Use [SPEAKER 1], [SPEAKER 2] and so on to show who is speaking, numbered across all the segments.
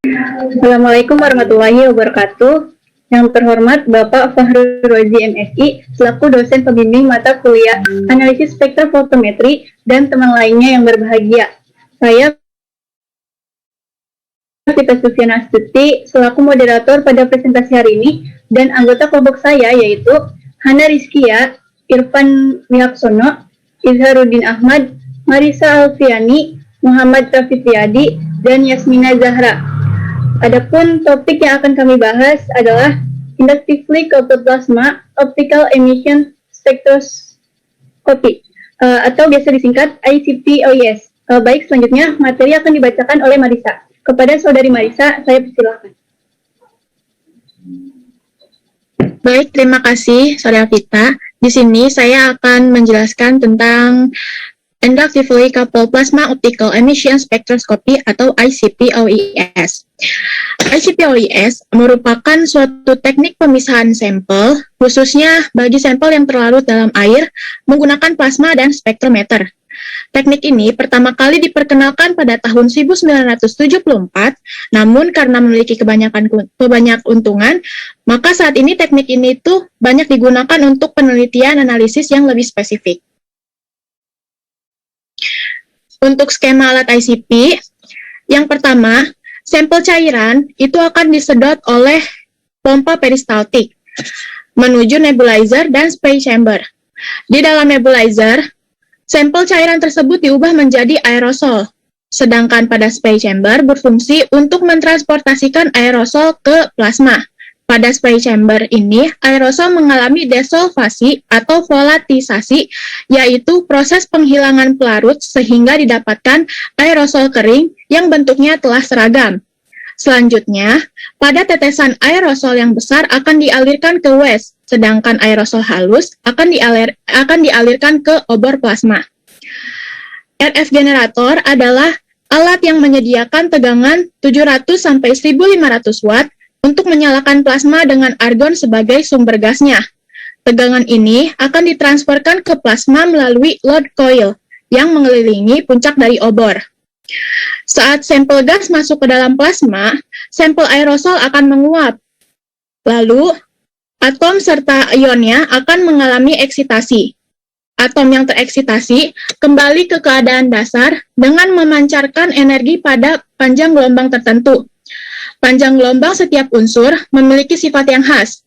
[SPEAKER 1] Assalamualaikum warahmatullahi wabarakatuh. Yang terhormat Bapak Fahru Rozi MSI, selaku dosen pembimbing mata kuliah Analisis Spektra Fotometri dan teman lainnya yang berbahagia. Saya Sita Sufiana Astuti, selaku moderator pada presentasi hari ini, dan anggota kelompok saya yaitu Hana Rizkia, Irfan Wihaksono, Izharuddin Ahmad, Marisa Alfiani, Muhammad Raffitriadi, dan Yasmina Zahra. Adapun topik yang akan kami bahas adalah Inductively Coupled Plasma Optical Emission Spectroscopy atau biasa disingkat ICP-OES. Baik, selanjutnya materi akan dibacakan oleh Marisa. Kepada saudari Marisa, saya persilakan.
[SPEAKER 2] Baik, terima kasih Saudara Vita. Di sini saya akan menjelaskan tentang Inductively Coupled Plasma Optical Emission Spectroscopy atau ICP-OES. ICP-OES merupakan suatu teknik pemisahan sampel, khususnya bagi sampel yang terlarut dalam air, menggunakan plasma dan spektrometer. Teknik ini pertama kali diperkenalkan pada tahun 1974, namun karena memiliki banyak untungan, maka saat ini teknik ini tuh banyak digunakan untuk penelitian analisis yang lebih spesifik. Untuk skema alat ICP, yang pertama, sampel cairan itu akan disedot oleh pompa peristaltik menuju nebulizer dan spray chamber. Di dalam nebulizer, sampel cairan tersebut diubah menjadi aerosol, sedangkan pada spray chamber berfungsi untuk mentransportasikan aerosol ke plasma. Pada spray chamber ini, aerosol mengalami desolvasi atau volatilizasi, yaitu proses penghilangan pelarut sehingga didapatkan aerosol kering yang bentuknya telah seragam. Selanjutnya, pada tetesan aerosol yang besar akan dialirkan ke waste, sedangkan aerosol halus akan dialirkan ke obor plasma. RF generator adalah alat yang menyediakan tegangan 700-1500 watt untuk menyalakan plasma dengan argon sebagai sumber gasnya. Tegangan ini akan ditransferkan ke plasma melalui load coil yang mengelilingi puncak dari obor. Saat sampel gas masuk ke dalam plasma, sampel aerosol akan menguap. Lalu, atom serta ionnya akan mengalami eksitasi. Atom yang tereksitasi kembali ke keadaan dasar dengan memancarkan energi pada panjang gelombang tertentu. Panjang gelombang setiap unsur memiliki sifat yang khas.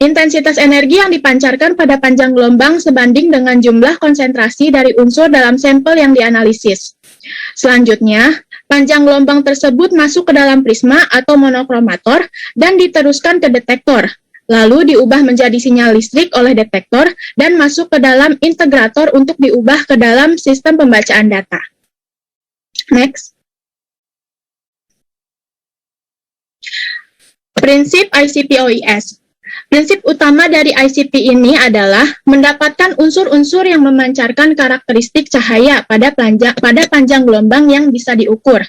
[SPEAKER 2] Intensitas energi yang dipancarkan pada panjang gelombang sebanding dengan jumlah konsentrasi dari unsur dalam sampel yang dianalisis. Selanjutnya, panjang gelombang tersebut masuk ke dalam prisma atau monokromator dan diteruskan ke detektor. Lalu diubah menjadi sinyal listrik oleh detektor dan masuk ke dalam integrator untuk diubah ke dalam sistem pembacaan data. Next. Prinsip ICP-OES. Prinsip utama dari ICP ini adalah mendapatkan unsur-unsur yang memancarkan karakteristik cahaya pada panjang gelombang yang bisa diukur.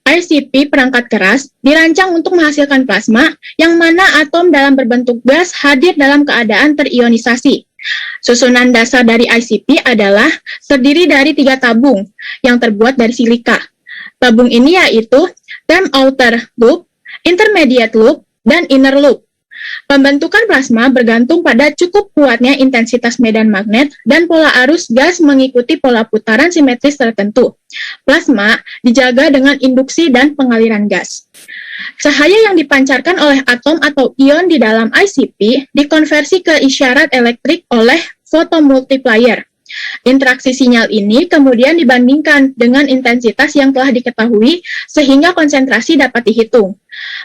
[SPEAKER 2] ICP perangkat keras dirancang untuk menghasilkan plasma yang mana atom dalam berbentuk gas hadir dalam keadaan terionisasi. Susunan dasar dari ICP adalah terdiri dari 3 tabung yang terbuat dari silika. Tabung ini yaitu term outer loop, intermediate loop, dan inner loop. Pembentukan plasma bergantung pada cukup kuatnya intensitas medan magnet dan pola arus gas mengikuti pola putaran simetris tertentu. Plasma dijaga dengan induksi dan pengaliran gas. Cahaya yang dipancarkan oleh atom atau ion di dalam ICP dikonversi ke isyarat elektrik oleh fotomultiplier. Interaksi sinyal ini kemudian dibandingkan dengan intensitas yang telah diketahui sehingga konsentrasi dapat dihitung.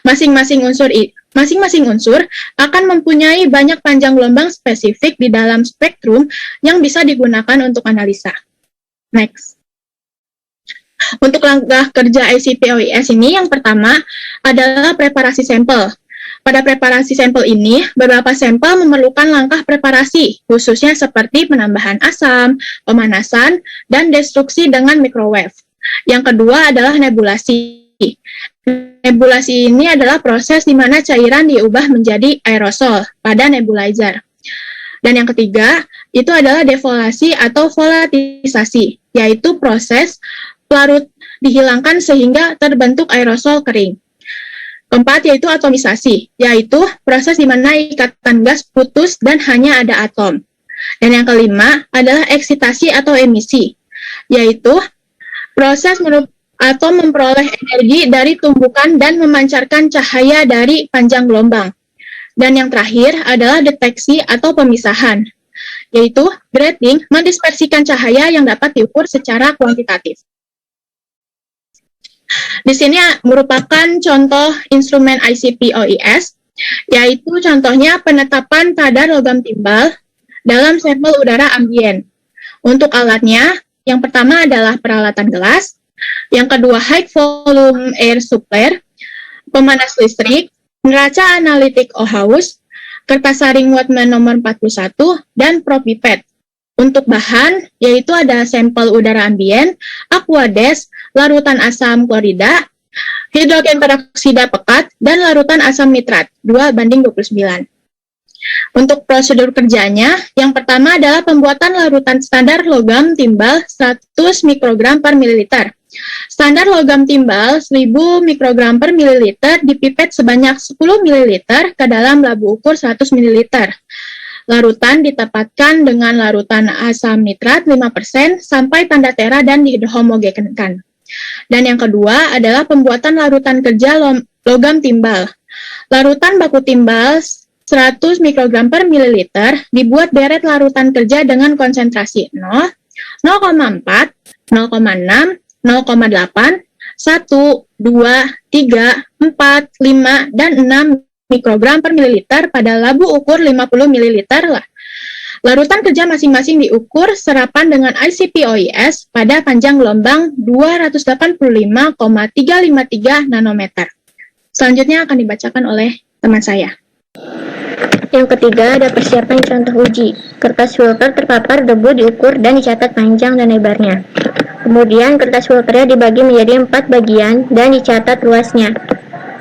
[SPEAKER 2] Masing-masing unsur akan mempunyai banyak panjang gelombang spesifik di dalam spektrum yang bisa digunakan untuk analisa. Next. Untuk langkah kerja ICP-OES ini yang pertama adalah preparasi sampel. Pada preparasi sampel ini, beberapa sampel memerlukan langkah preparasi, khususnya seperti penambahan asam, pemanasan, dan destruksi dengan microwave. Yang kedua adalah nebulasi. Nebulasi ini adalah proses di mana cairan diubah menjadi aerosol pada nebulizer. Dan yang ketiga, itu adalah devolasi atau volatilisasi, yaitu proses pelarut dihilangkan sehingga terbentuk aerosol kering. Keempat yaitu atomisasi, yaitu proses di mana ikatan gas putus dan hanya ada atom. Dan yang kelima adalah eksitasi atau emisi, yaitu proses atom memperoleh energi dari tumbukan dan memancarkan cahaya dari panjang gelombang. Dan yang terakhir adalah deteksi atau pemisahan, yaitu grating mendispersikan cahaya yang dapat diukur secara kuantitatif. Di sini merupakan contoh instrumen ICP-OIS, yaitu contohnya penetapan kadar logam timbal dalam sampel udara ambien. Untuk alatnya, yang pertama adalah peralatan gelas, yang kedua high volume air supply, pemanas listrik, neraca analitik Ohaus, kertas saring Wattman nomor 41, dan propipet. Untuk bahan, yaitu ada sampel udara ambien, aquades, larutan asam klorida, hidrogen peroksida pekat, dan larutan asam nitrat, 2:29. Untuk prosedur kerjanya, yang pertama adalah pembuatan larutan standar logam timbal 100 mikrogram per mililiter. Standar logam timbal 1000 mikrogram per mililiter dipipet sebanyak 10 mililiter ke dalam labu ukur 100 mililiter. Larutan ditempatkan dengan larutan asam nitrat 5% sampai tanda tera dan dihomogenkan. Dan yang kedua adalah pembuatan larutan kerja logam timbal. Larutan baku timbal 100 mikrogram per mililiter dibuat deret larutan kerja dengan konsentrasi 0, 0,4, 0,6, 0,8, 1, 2, 3, 4, 5, dan 6 mikrogram per mililiter pada labu ukur 50 mililiter lah. Larutan kerja masing-masing diukur serapan dengan ICP-OIS pada panjang gelombang 285,353 nanometer. Selanjutnya akan dibacakan oleh teman saya.
[SPEAKER 3] Yang ketiga ada persiapan contoh uji. Kertas filter terpapar debu diukur dan dicatat panjang dan lebarnya. Kemudian kertas filternya dibagi menjadi 4 bagian dan dicatat luasnya.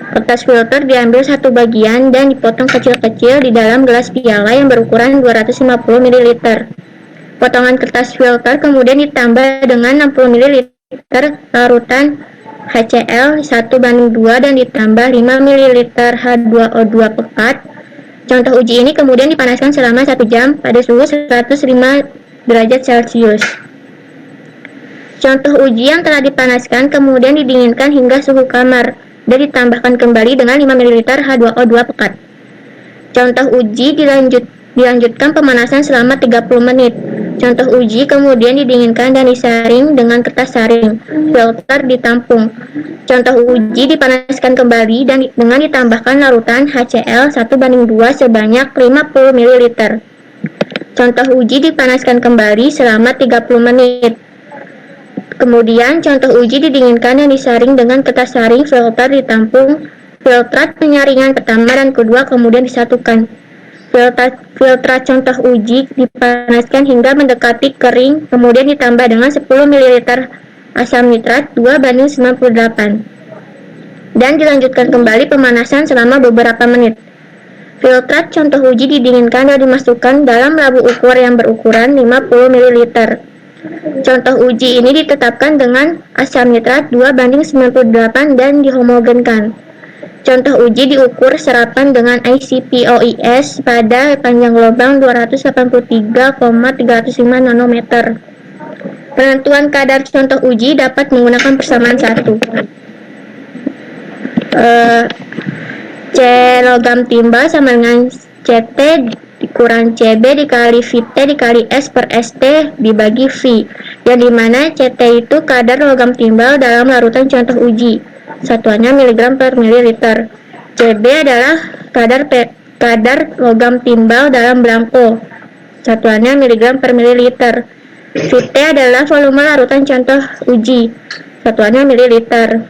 [SPEAKER 3] Kertas filter diambil satu bagian dan dipotong kecil-kecil di dalam gelas piala yang berukuran 250 ml. Potongan kertas filter kemudian ditambah dengan 60 ml larutan HCl 1:2 dan ditambah 5 ml H2O2 pekat. Contoh uji ini kemudian dipanaskan selama 1 jam pada suhu 105 derajat Celcius. Contoh uji yang telah dipanaskan kemudian didinginkan hingga suhu kamar dan ditambahkan kembali dengan 5 ml H2O2 pekat. Contoh uji dilanjutkan pemanasan selama 30 menit. Contoh uji kemudian didinginkan dan disaring dengan kertas saring. Filter ditampung. Contoh uji dipanaskan kembali dan dengan ditambahkan larutan HCl 1:2 sebanyak 50 ml. Contoh uji dipanaskan kembali selama 30 menit. Kemudian contoh uji didinginkan dan disaring dengan kertas saring, filter ditampung, filtrat penyaringan pertama dan kedua kemudian disatukan. Filtrat contoh uji dipanaskan hingga mendekati kering, kemudian ditambah dengan 10 ml asam nitrat 2:98. Dan dilanjutkan kembali pemanasan selama beberapa menit. Filtrat contoh uji didinginkan dan dimasukkan dalam labu ukur yang berukuran 50 ml. Contoh uji ini ditetapkan dengan asam nitrat 2:98 dan dihomogenkan. Contoh uji diukur serapan dengan ICP-OIS pada panjang gelombang 283,305 nanometer. Penentuan kadar contoh uji dapat menggunakan persamaan 1. C logam timbal sama dengan CT dikurang CB dikali VT dikali S per ST dibagi V, yang dimana CT itu kadar logam timbal dalam larutan contoh uji, satuannya miligram per mililiter. CB adalah kadar logam timbal dalam belangko, satuannya miligram per mililiter. VT adalah volume larutan contoh uji, satuannya mililiter.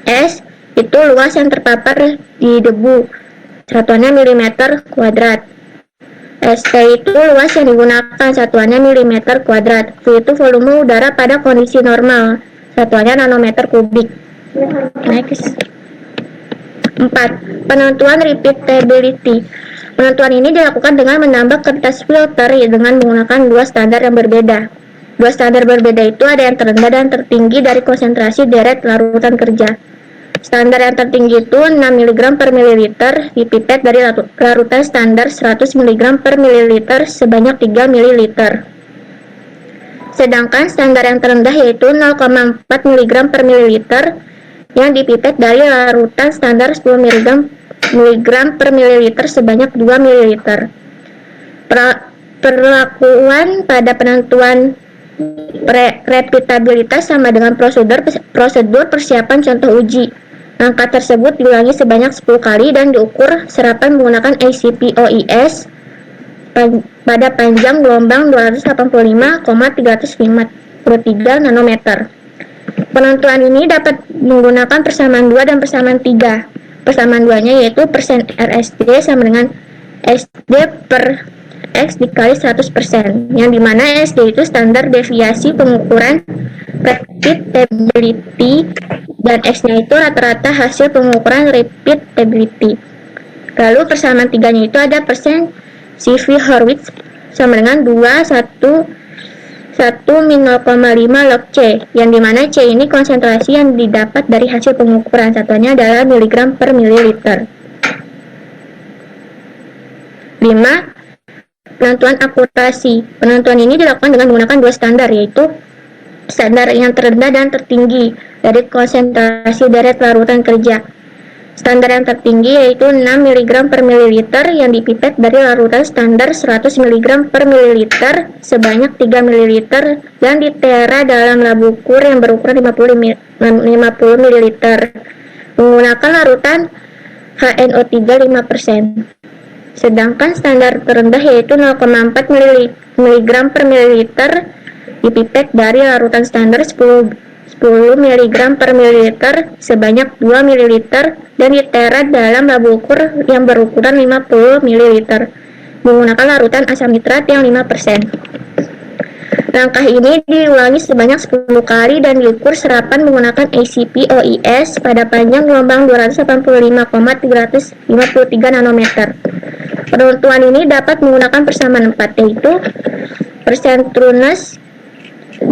[SPEAKER 3] S itu luas yang terpapar di debu, satuannya milimeter kuadrat. ST itu luas yang digunakan, satuannya milimeter kuadrat. V itu volume udara pada kondisi normal, satuannya nanometer kubik. Next. 4. Penentuan repeatability. Penentuan ini dilakukan dengan menambah kertas filter dengan menggunakan 2 standar yang berbeda. 2 standar berbeda itu ada yang terendah dan tertinggi dari konsentrasi deret larutan kerja. Standar yang tertinggi itu 6 mg per mililiter dipipet dari larutan standar 100 mg per mililiter sebanyak 3 ml. Sedangkan standar yang terendah yaitu 0,4 mg per mililiter yang dipipet dari larutan standar 10 mg per mililiter sebanyak 2 ml. Perlakuan pada penentuan repitabilitas sama dengan prosedur persiapan contoh uji. Angka tersebut diulangi sebanyak 10 kali dan diukur serapan menggunakan ACP-OIS pada panjang gelombang 285,353 nanometer. Penentuan ini dapat menggunakan persamaan 2 dan persamaan 3. Persamaan 2-nya yaitu persen RSD sama dengan SD per X dikali 100%, yang dimana SD itu standar deviasi pengukuran repeatability dan X-nya itu rata-rata hasil pengukuran repeatability. Lalu persamaan 3-nya itu ada persen CV-Horwitz sama dengan 1 min 0,5 log C, yang dimana C ini konsentrasi yang didapat dari hasil pengukuran, satuannya adalah miligram per mililiter. 5. Penentuan akurasi. Penentuan ini dilakukan dengan menggunakan dua standar, yaitu standar yang terendah dan tertinggi dari konsentrasi deret larutan kerja. Standar yang tertinggi yaitu 6 mg per mililiter yang dipipet dari larutan standar 100 mg per mililiter sebanyak 3 ml dan ditera dalam lab ukur yang berukuran 50 ml menggunakan larutan HNO3 5%. Sedangkan standar terendah yaitu 0,4 mg per mililiter dipipet dari larutan standar 10 mg per mililiter sebanyak 2 ml dan ditera dalam lab ukur yang berukuran 50 ml menggunakan larutan asam nitrat yang 5%. Langkah ini diulangi sebanyak 10 kali dan diukur serapan menggunakan ACP-OIS pada panjang gelombang 285,353 nanometer. Penentuan ini dapat menggunakan persamaan 4, yaitu persen trueness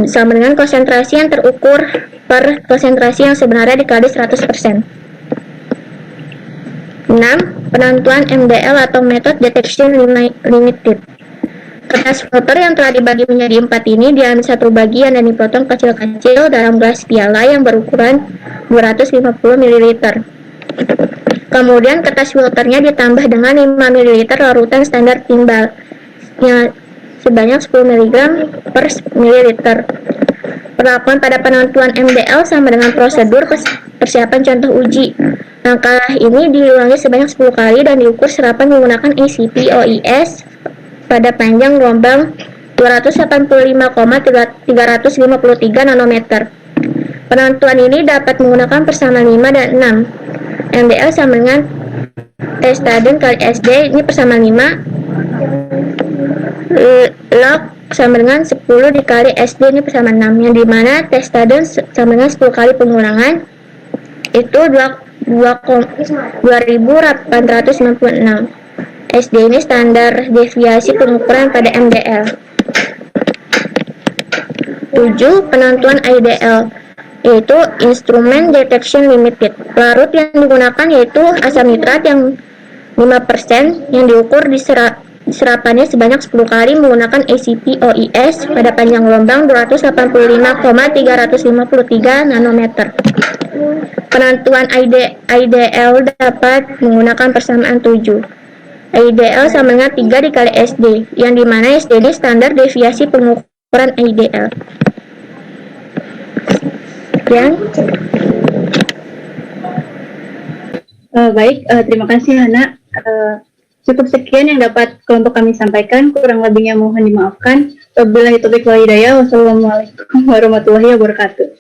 [SPEAKER 3] sama dengan konsentrasi yang terukur per konsentrasi yang sebenarnya dikali 100%. 6. Penentuan MDL atau Method Detection Limited. Kertas filter yang telah dibagi menjadi 4 ini diambil satu bagian dan dipotong kecil-kecil dalam gelas piala yang berukuran 250 ml. Kemudian kertas filternya ditambah dengan 5 ml larutan standar timbal yang sebanyak 10 mg per mililiter. Perlakuan pada penentuan MDL sama dengan prosedur persiapan contoh uji. Langkah ini diulangi sebanyak 10 kali dan diukur serapan menggunakan ACP-OIS pada panjang gelombang 285,353 nanometer. Penentuan ini dapat menggunakan persamaan 5 dan 6. MDL sama dengan testaden kali SD, ini persamaan 5. Log sama dengan 10 dikali SD, ini persamaan 6, yang dimana testaden sama dengan 10 kali pengulangan itu 2896. SD ini standar deviasi pengukuran pada MDL. 7. Penentuan IDL yaitu Instrument Detection Limited. Larut yang digunakan yaitu asam nitrat yang 5% yang diukur di serapannya sebanyak 10 kali menggunakan ACP-OIS pada panjang gelombang 285,353 nanometer. Penentuan IDL dapat menggunakan persamaan 7. IDL sama dengan 3 dikali SD, yang dimana SD ini standar deviasi pengukuran IDL.
[SPEAKER 1] Baik, terima kasih Hana. Cukup sekian yang dapat kelompok kami sampaikan, kurang lebihnya mohon dimaafkan. Wabillahi taufiq wal hidayah. Wassalamualaikum warahmatullahi wabarakatuh.